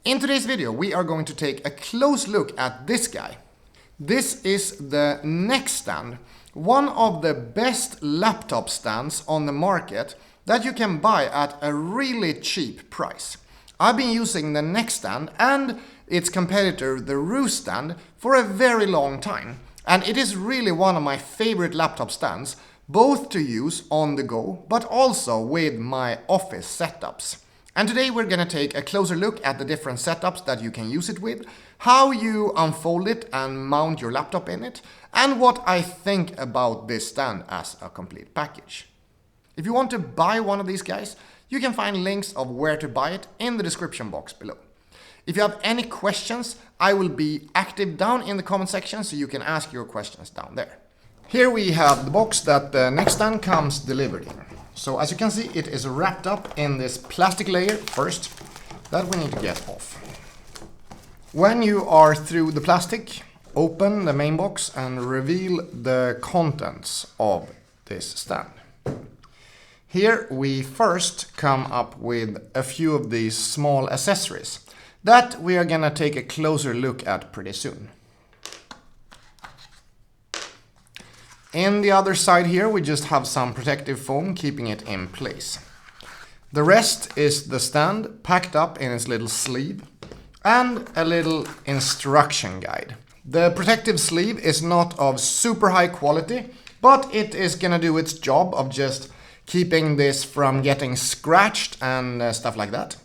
In today's video, we are going to take a close look at this guy. This is the Nexstand, one of the best laptop stands on the market that you can buy at a really cheap price. I've been using the Nexstand and its competitor, the Roost Stand, for a very long time. And it is really one of my favorite laptop stands, both to use on the go, but also with my office setups. And today we're going to take a closer look at the different setups that you can use it with, how you unfold it and mount your laptop in it, and what I think about this stand as a complete package. If you want to buy one of these guys, you can find links of where to buy it in the description box below. If you have any questions, I will be active down in the comment section, so you can ask your questions down there. Here we have the box that the Nexstand comes delivered in. So as you can see, it is wrapped up in this plastic layer first that we need to get off. When you are through the plastic, open the main box and reveal the contents of this stand. Here we first come up with a few of these small accessories that we are gonna take a closer look at pretty soon. In the other side here, we just have some protective foam keeping it in place. The rest is the stand packed up in its little sleeve and a little instruction guide. The protective sleeve is not of super high quality, but it is gonna do its job of just keeping this from getting scratched and stuff like that.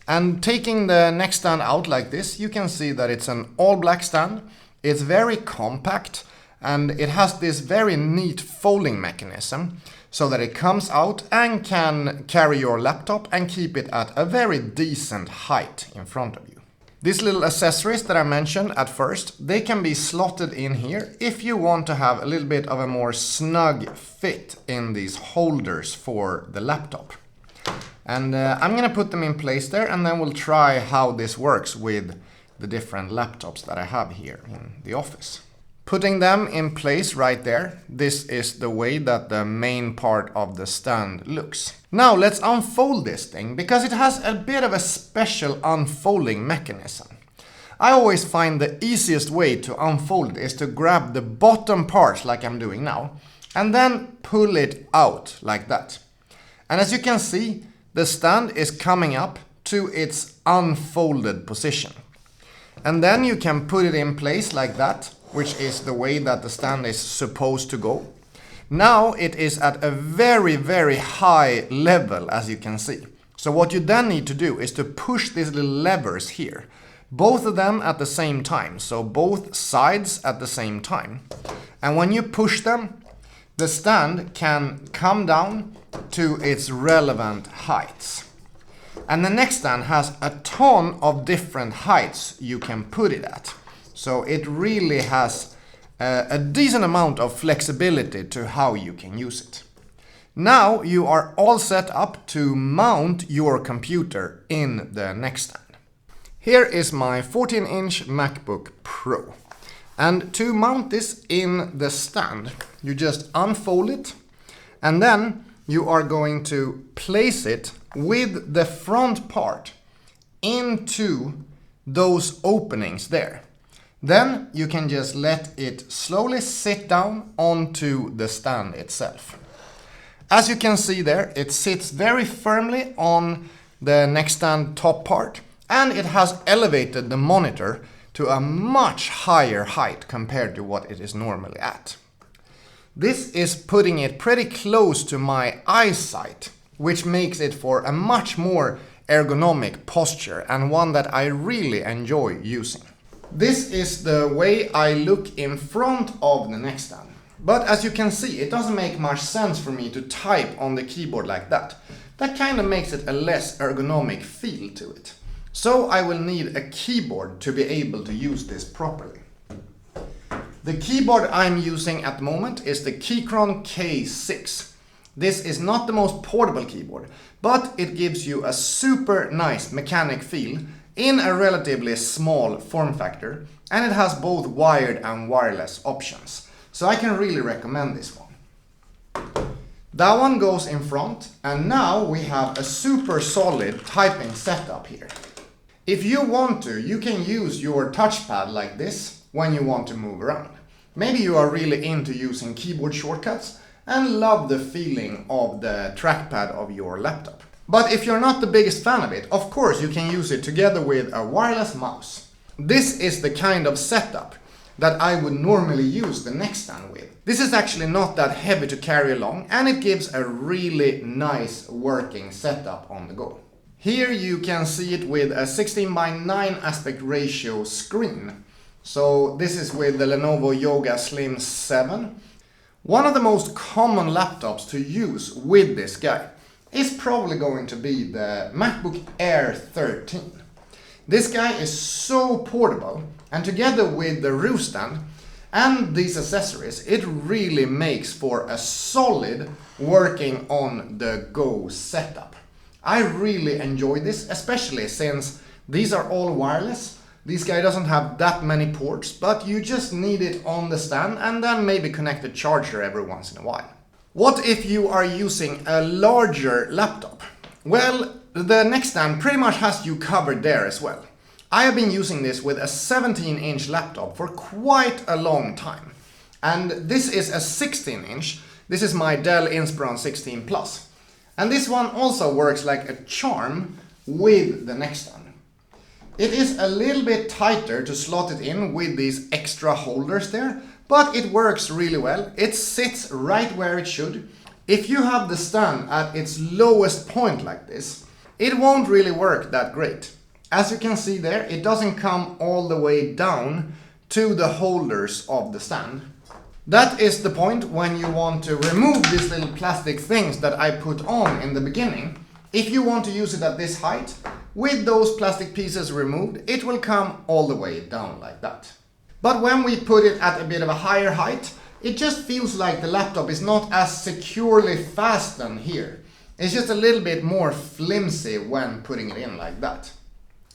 And taking the Nexstand out like this, you can see that it's an all black stand. It's very compact. And it has this very neat folding mechanism so that it comes out and can carry your laptop and keep it at a very decent height in front of you. These little accessories that I mentioned at first, they can be slotted in here if you want to have a little bit of a more snug fit in these holders for the laptop. And I'm gonna put them in place there, and then we'll try how this works with the different laptops that I have here in the office. Putting them in place right there, this is the way that the main part of the stand looks. Now let's unfold this thing, because it has a bit of a special unfolding mechanism. I always find the easiest way to unfold it is to grab the bottom part like I'm doing now, and then pull it out like that. And as you can see, the stand is coming up to its unfolded position. And then you can put it in place like that, which is the way that the stand is supposed to go. Now it is at a very, very high level, as you can see. So what you then need to do is to push these little levers here, both of them at the same time, so both sides at the same time. And when you push them, the stand can come down to its relevant heights. And the Nexstand has a ton of different heights you can put it at. So it really has a decent amount of flexibility to how you can use it. Now you are all set up to mount your computer in the Nexstand. Here is my 14-inch MacBook Pro. And to mount this in the stand, you just unfold it, and then you are going to place it with the front part into those openings there. Then you can just let it slowly sit down onto the stand itself. As you can see there, it sits very firmly on the Nexstand top part, and it has elevated the monitor to a much higher height compared to what it is normally at. This is putting it pretty close to my eyesight, which makes it for a much more ergonomic posture and one that I really enjoy using. This is the way I look in front of the Nexstand. But as you can see, it doesn't make much sense for me to type on the keyboard like that. That kind of makes it a less ergonomic feel to it. So I will need a keyboard to be able to use this properly. The keyboard I'm using at the moment is the Keychron K6. This is not the most portable keyboard, but it gives you a super nice mechanic feel in a relatively small form factor, and it has both wired and wireless options. So I can really recommend this one. That one goes in front, and now we have a super solid typing setup here. If you want to, you can use your touchpad like this when you want to move around. Maybe you are really into using keyboard shortcuts and love the feeling of the trackpad of your laptop. But if you're not the biggest fan of it, of course you can use it together with a wireless mouse. This is the kind of setup that I would normally use the Nexstand with. This is actually not that heavy to carry along, and it gives a really nice working setup on the go. Here you can see it with a 16:9 aspect ratio screen. So this is with the Lenovo Yoga Slim 7. One of the most common laptops to use with this guy is probably going to be the MacBook Air 13. This guy is so portable, and together with the Roost Stand and these accessories, it really makes for a solid working on the go setup. I really enjoy this, especially since these are all wireless. This guy doesn't have that many ports, but you just need it on the stand and then maybe connect a charger every once in a while. What if you are using a larger laptop? Well, the Nexstand pretty much has you covered there as well. I have been using this with a 17-inch laptop for quite a long time. And this is a 16-inch. This is my Dell Inspiron 16 Plus. And this one also works like a charm with the Nexstand. It is a little bit tighter to slot it in with these extra holders there, but it works really well. It sits right where it should. If you have the stand at its lowest point like this, it won't really work that great. As you can see there, it doesn't come all the way down to the holders of the stand. That is the point when you want to remove these little plastic things that I put on in the beginning. If you want to use it at this height, with those plastic pieces removed, it will come all the way down like that. But when we put it at a bit of a higher height, it just feels like the laptop is not as securely fastened here. It's just a little bit more flimsy when putting it in like that.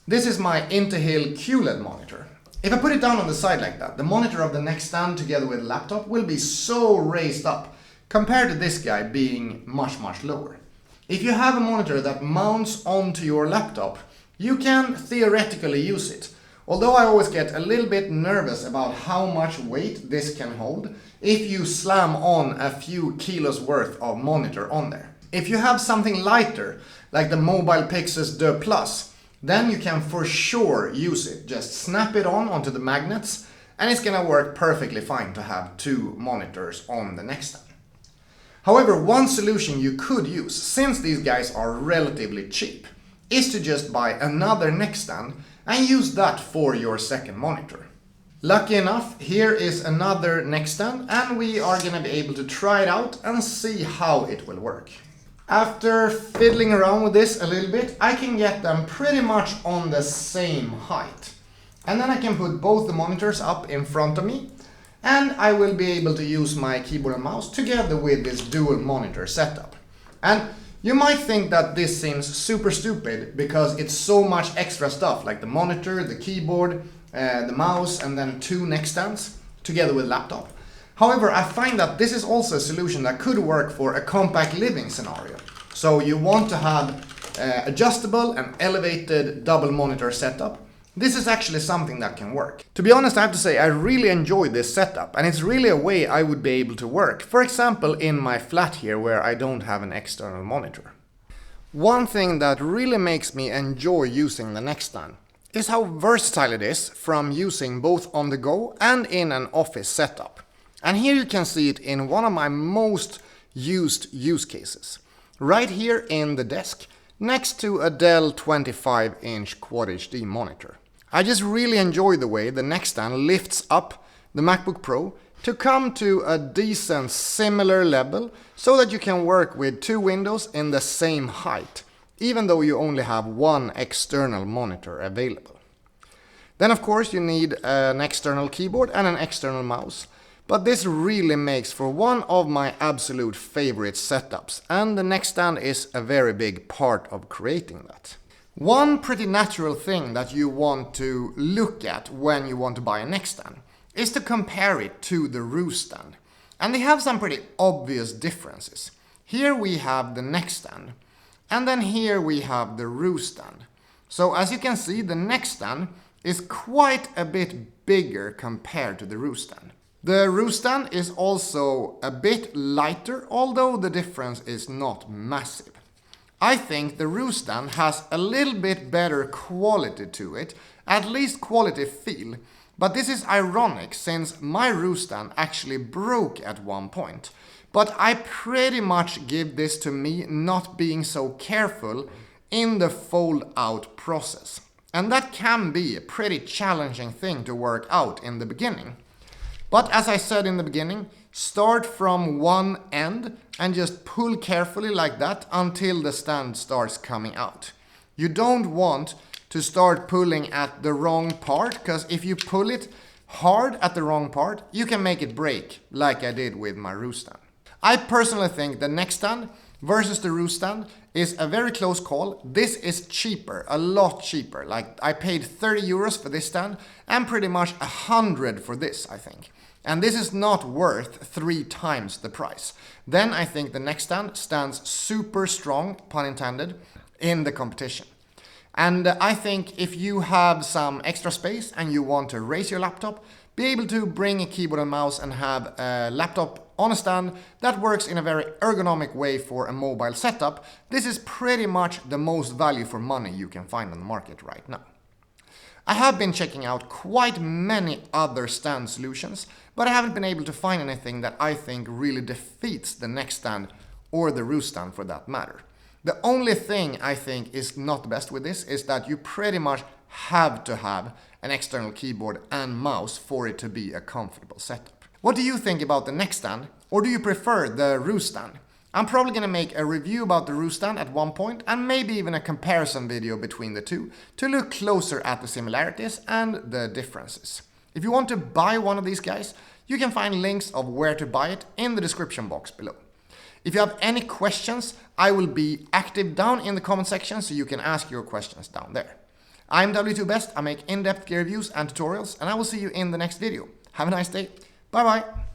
This is my Interhill QLED monitor. If I put it down on the side like that, the monitor of the Nexstand together with the laptop will be so raised up compared to this guy being much lower. If you have a monitor that mounts onto your laptop, you can theoretically use it. Although I always get a little bit nervous about how much weight this can hold if you slam on a few kilos worth of monitor on there. If you have something lighter, like the Mobile Pixels 2 Plus, then you can for sure use it. Just snap it onto the magnets, and it's gonna work perfectly fine to have two monitors on the Nexstand. However, one solution you could use, since these guys are relatively cheap, is to just buy another Nexstand and use that for your second monitor. Lucky enough, here is another Nexstand, and we are gonna be able to try it out and see how it will work. After fiddling around with this a little bit, I can get them pretty much on the same height. And then I can put both the monitors up in front of me, and I will be able to use my keyboard and mouse together with this dual monitor setup. And you might think that this seems super stupid because it's so much extra stuff like the monitor, the keyboard, the mouse, and then two Nextstands together with laptop. However, I find that this is also a solution that could work for a compact living scenario. So you want to have adjustable and elevated double monitor setup. This is actually something that can work. To be honest, I have to say I really enjoy this setup, and it's really a way I would be able to work. For example, in my flat here where I don't have an external monitor. One thing that really makes me enjoy using the Nexstand is how versatile it is from using both on the go and in an office setup. And here you can see it in one of my most used use cases. Right here in the desk, next to a Dell 25-inch Quad HD monitor. I just really enjoy the way the Nexstand lifts up the MacBook Pro to come to a decent similar level so that you can work with two windows in the same height, even though you only have one external monitor available. Then of course you need an external keyboard and an external mouse, but this really makes for one of my absolute favorite setups, and the Nexstand is a very big part of creating that. One pretty natural thing that you want to look at when you want to buy a Nexstand is to compare it to the Roost Stand. And they have some pretty obvious differences. Here we have the Nexstand, and then here we have the Roost Stand. So as you can see, the Nexstand is quite a bit bigger compared to the Roost Stand. The Roost Stand is also a bit lighter, although the difference is not massive. I think the Roost Stand has a little bit better quality to it, at least quality feel. But this is ironic since my Roost Stand actually broke at one point. But I pretty much give this to me not being so careful in the fold out process. And that can be a pretty challenging thing to work out in the beginning. But as I said in the beginning, start from one end and just pull carefully like that until the stand starts coming out. You don't want to start pulling at the wrong part, because if you pull it hard at the wrong part, you can make it break, like I did with my Roost Stand. I personally think the Nexstand versus the Roost Stand is a very close call. This is cheaper, a lot cheaper. Like I paid 30 euros for this stand and pretty much 100 for this, I think. And this is not worth 3 times the price. Then I think the Nexstand stands super strong, pun intended, in the competition. And I think if you have some extra space and you want to raise your laptop, be able to bring a keyboard and mouse and have a laptop on a stand that works in a very ergonomic way for a mobile setup, this is pretty much the most value for money you can find on the market right now. I have been checking out quite many other stand solutions, but I haven't been able to find anything that I think really defeats the Nexstand or the Roost Stand for that matter. The only thing I think is not the best with this is that you pretty much have to have an external keyboard and mouse for it to be a comfortable setup. What do you think about the Nexstand, or do you prefer the Roost Stand? I'm probably going to make a review about the Roost Stand at one point, and maybe even a comparison video between the two to look closer at the similarities and the differences. If you want to buy one of these guys, you can find links of where to buy it in the description box below. If you have any questions, I will be active down in the comment section, so you can ask your questions down there. I'm W2Best, I make in-depth gear reviews and tutorials, and I will see you in the next video. Have a nice day. Bye bye.